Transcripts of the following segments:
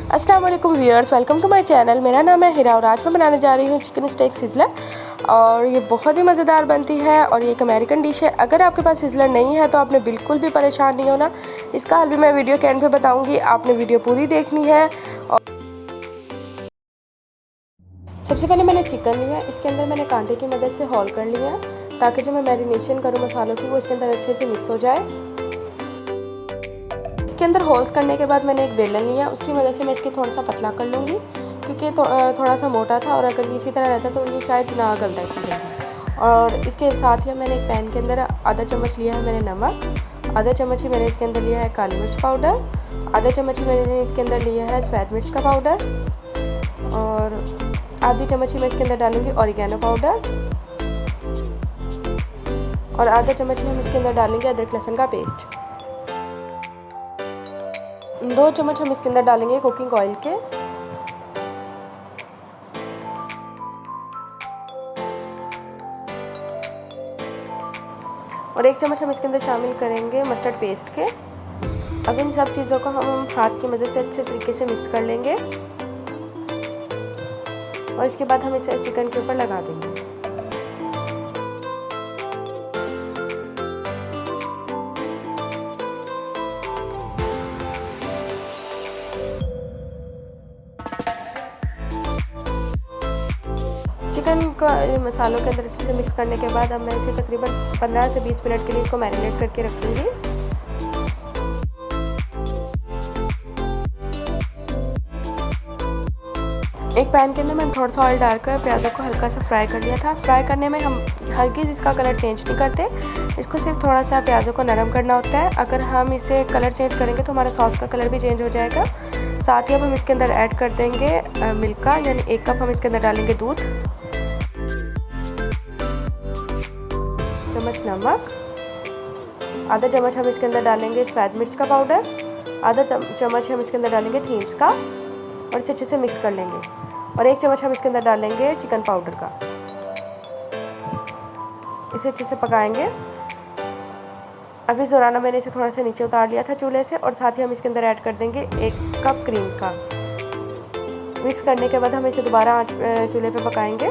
अस्सलाम वालेकुम viewers, welcome to my channel. मेरा नाम है हिरा और आज मैं बनाने जा रही हूँ चिकन स्टेक सिज़लर और ये बहुत ही मज़ेदार बनती है और ये एक अमेरिकन डिश है। अगर आपके पास सिज़लर नहीं है तो आपने बिल्कुल भी परेशान नहीं होना, इसका हल भी मैं वीडियो के एंड पे बताऊँगी। आपने वीडियो पूरी देखनी है। और सबसे पहले मैंने चिकन लिया, इसके अंदर मैंने कांटे की मदद से होल कर लिया ताकि जो मैं मैरिनेशन करूँ मसालों की वो इसके अंदर अच्छे से मिक्स हो जाए। इसके अंदर होल्स करने के बाद मैंने एक बेलन लिया, उसकी मदद से मैं इसके थोड़ा सा पतला कर लूँगी क्योंकि थोड़ा सा मोटा था और अगर ये इसी तरह रहता तो ये शायद ना गलता चीज़ें। और इसके साथ ही मैंने एक पैन के अंदर आधा चम्मच लिया है मैंने नमक, आधा चम्मच ही मैंने इसके अंदर लिया है काली मिर्च पाउडर, आधा चम्मच ही मैंने इसके अंदर लिया है सफ़ेद मिर्च का पाउडर और आधी चम्मच ही मैं इसके अंदर डालूँगी ऑरिगेनो पाउडर और आधा चम्मच ही हम इसके अंदर डालेंगे अदरक लहसुन का पेस्ट। 2 चम्मच हम इसके अंदर डालेंगे कुकिंग ऑयल के और 1 चम्मच हम इसके अंदर शामिल करेंगे मस्टर्ड पेस्ट के। अब इन सब चीज़ों को हम हाथ की मदद से अच्छे तरीके से मिक्स कर लेंगे और इसके बाद हम इसे चिकन के ऊपर लगा देंगे। चिकन को मसालों के अंदर अच्छे से मिक्स करने के बाद अब मैं इसे तकरीबन 15 से 20 मिनट के लिए इसको मैरिनेट करके रखूँगी। एक पैन के अंदर मैंने थोड़ा सा ऑयल डालकर प्याज़ों को हल्का सा फ्राई कर लिया था। फ्राई करने में हम हल्की इसका कलर चेंज नहीं करते, इसको सिर्फ थोड़ा सा प्याज़ों को नरम करना होता है। अगर हम इसे कलर चेंज करेंगे तो हमारा सॉस का कलर भी चेंज हो जाएगा। साथ ही अब हम इसके अंदर ऐड कर देंगे मिल्क का, यानी 1 कप हम इसके अंदर डालेंगे दूध, चम्मच नमक, आधा चम्मच हम इसके अंदर डालेंगे सफ़ेद मिर्च का पाउडर, आधा चम्मच हम इसके अंदर डालेंगे थीम्स का और इसे अच्छे से मिक्स कर लेंगे और 1 चम्मच हम इसके अंदर डालेंगे चिकन पाउडर का। इसे अच्छे से पकाएंगे। अभी दौरान मैंने इसे थोड़ा सा नीचे उतार लिया था चूल्हे से और साथ ही हम इसके अंदर ऐड कर देंगे 1 कप क्रीम का। मिक्स करने के बाद हम इसे दोबारा आंच चूल्हे पे पकाएंगे।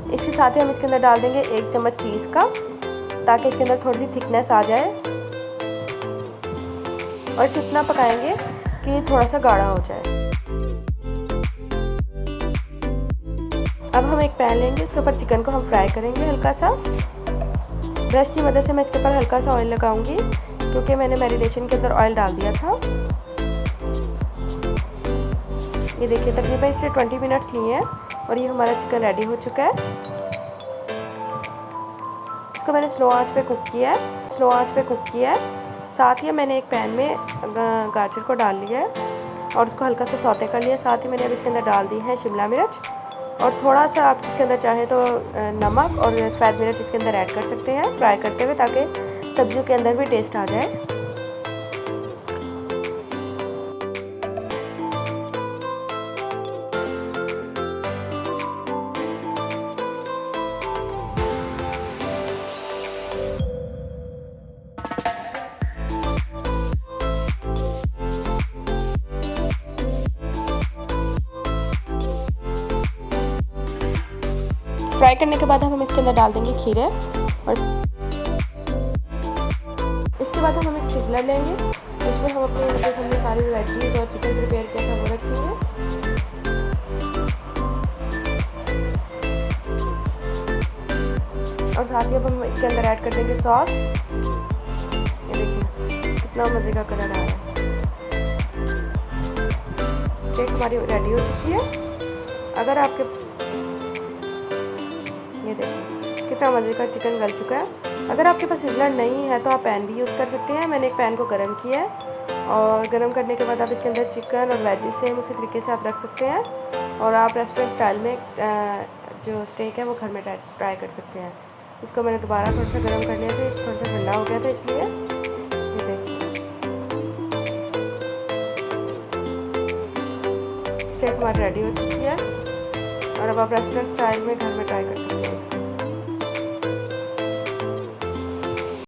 इसके साथ ही हम इसके अंदर डाल देंगे 1 चम्मच चीज़ का ताकि इसके अंदर थोड़ी सी थिकनेस आ जाए और इसे इतना पकाएंगे कि थोड़ा सा गाढ़ा हो जाए। अब हम एक पैन लेंगे, उसके ऊपर चिकन को हम फ्राई करेंगे हल्का सा। ब्रश की मदद से मैं इसके ऊपर हल्का सा ऑयल लगाऊंगी क्योंकि मैंने मैरिनेशन के अंदर ऑयल डाल दिया था। ये देखिए तकरीबन इससे 20 मिनट्स लिए हैं और ये हमारा चिकन रेडी हो चुका है। इसको मैंने स्लो आंच पे कुक किया है। साथ ही मैंने एक पैन में गाजर को डाल लिया है और उसको हल्का सा सौते कर लिया। साथ ही मैंने अब इसके अंदर डाल दी है शिमला मिर्च और थोड़ा सा आप इसके अंदर चाहें तो नमक और सफ़ेद मिर्च इसके अंदर ऐड कर सकते हैं फ्राई करते हुए ताकि सब्जियों के अंदर भी टेस्ट आ जाए। फ्राई करने के बाद हम इसके अंदर डाल देंगे खीरे और इसके बाद हम एक सिज़लर लेंगे, उसमें हम अपने हमने सारी वेजीज और चिकन प्रिपेयर किया था वो रखेंगे और साथ ही अब हम इसके अंदर ऐड कर देंगे सॉस। ये देखिए कितना मज़े का कलर आया है। स्टेक हमारी रेडी हो चुकी है। अगर आपके ये देखिए कितना मज़े का चिकन गल चुका है। अगर आपके पास सिज़लर नहीं है तो आप पैन भी यूज़ कर सकते हैं। मैंने एक पैन को गर्म किया है और गर्म करने के बाद आप इसके अंदर चिकन और वेजिस सेम उसी तरीके से आप रख सकते हैं और आप रेस्टोरेंट स्टाइल में जो स्टेक है वो घर में ट्राई कर सकते हैं। इसको मैंने दोबारा थोड़ा सा गर्म कर लिया था, थोड़ा सा ठंडा हो गया था इसलिए। ये देखिए स्टेक हमारी रेडी हो चुकी है और अब आप रेस्टोरेंट स्टाइल में घर में ट्राई कर सकते हैं इसको।